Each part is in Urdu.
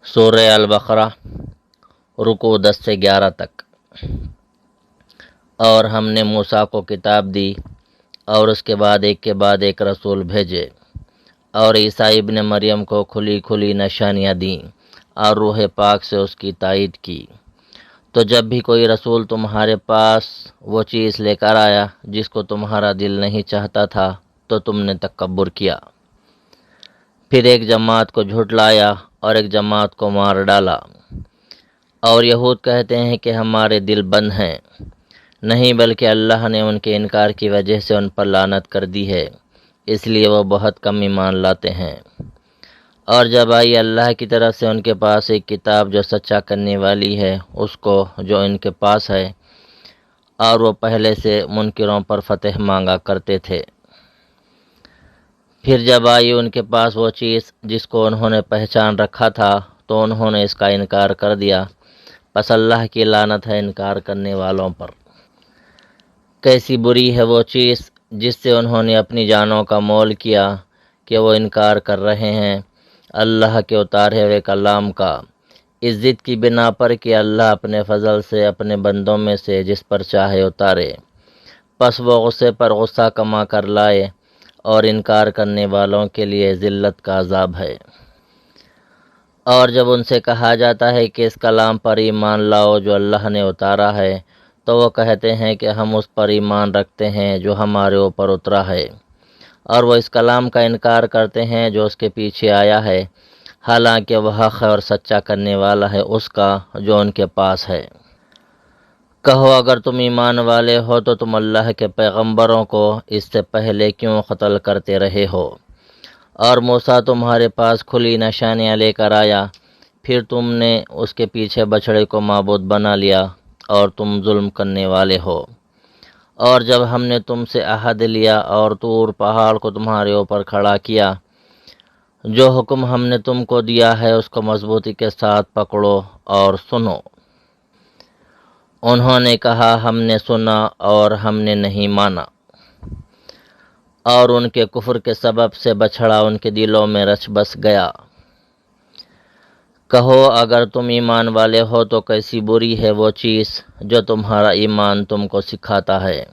سورہ البقرہ رکوع 10 سے 11 تک۔ اور ہم نے موسیٰ کو کتاب دی اور اس کے بعد ایک رسول بھیجے، اور عیسیٰ ابن مریم کو کھلی نشانیاں دیں اور روح پاک سے اس کی تائید کی۔ تو جب بھی کوئی رسول تمہارے پاس وہ چیز لے کر آیا جس کو تمہارا دل نہیں چاہتا تھا تو تم نے تکبر کیا، پھر ایک جماعت کو جھٹلایا اور ایک جماعت کو مار ڈالا۔ اور یہود کہتے ہیں کہ ہمارے دل بند ہیں، نہیں بلکہ اللہ نے ان کے انکار کی وجہ سے ان پر لعنت کر دی ہے، اس لیے وہ بہت کم ایمان لاتے ہیں۔ اور جب آئی اللہ کی طرف سے ان کے پاس ایک کتاب جو سچا کرنے والی ہے اس کو جو ان کے پاس ہے، اور وہ پہلے سے منکروں پر فتح مانگا کرتے تھے۔ پھر جب آئی ان کے پاس وہ چیز جس کو انہوں نے پہچان رکھا تھا تو انہوں نے اس کا انکار کر دیا، پس اللہ کی لعنت ہے انکار کرنے والوں پر۔ کیسی بری ہے وہ چیز جس سے انہوں نے اپنی جانوں کا مول کیا کہ وہ انکار کر رہے ہیں اللہ کے اتارے ہوئے کلام کا، اس ضد کی بنا پر کہ اللہ اپنے فضل سے اپنے بندوں میں سے جس پر چاہے اتارے، پس وہ غصے پر غصہ کما کر لائے، اور انکار کرنے والوں کے لیے ذلت کا عذاب ہے۔ اور جب ان سے کہا جاتا ہے کہ اس کلام پر ایمان لاؤ جو اللہ نے اتارا ہے، تو وہ کہتے ہیں کہ ہم اس پر ایمان رکھتے ہیں جو ہمارے اوپر اترا ہے، اور وہ اس کلام کا انکار کرتے ہیں جو اس کے پیچھے آیا ہے، حالانکہ وہ حق اور سچا کرنے والا ہے اس کا جو ان کے پاس ہے۔ کہو اگر تم ایمان والے ہو تو تم اللہ کے پیغمبروں کو اس سے پہلے کیوں قتل کرتے رہے ہو؟ اور موسیٰ تمہارے پاس کھلی نشانیاں لے کر آیا، پھر تم نے اس کے پیچھے بچڑے کو معبود بنا لیا اور تم ظلم کرنے والے ہو۔ اور جب ہم نے تم سے عہد لیا اور طور پہاڑ کو تمہارے اوپر کھڑا کیا، جو حکم ہم نے تم کو دیا ہے اس کو مضبوطی کے ساتھ پکڑو اور سنو۔ انہوں نے کہا ہم نے سنا اور ہم نے نہیں مانا، اور ان کے کفر کے سبب سے بچھڑا ان کے دلوں میں رچ بس گیا۔ کہو اگر تم ایمان والے ہو تو کیسی بری ہے وہ چیز جو تمہارا ایمان تم کو سکھاتا ہے۔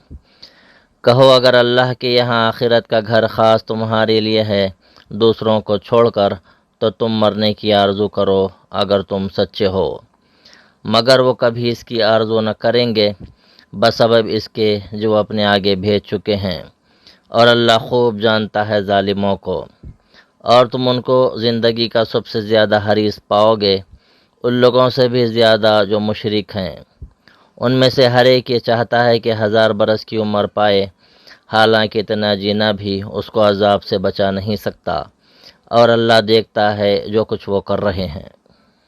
کہو اگر اللہ کے یہاں آخرت کا گھر خاص تمہارے لیے ہے دوسروں کو چھوڑ کر، تو تم مرنے کی آرزو کرو اگر تم سچے ہو، مگر وہ کبھی اس کی آرزو نہ کریں گے بسبب اس کے جو اپنے آگے بھیج چکے ہیں، اور اللہ خوب جانتا ہے ظالموں کو۔ اور تم ان کو زندگی کا سب سے زیادہ حریص پاؤ گے، ان لوگوں سے بھی زیادہ جو مشرک ہیں۔ ان میں سے ہر ایک یہ چاہتا ہے کہ 1000 برس کی عمر پائے، حالانکہ اتنا جینا بھی اس کو عذاب سے بچا نہیں سکتا، اور اللہ دیکھتا ہے جو کچھ وہ کر رہے ہیں۔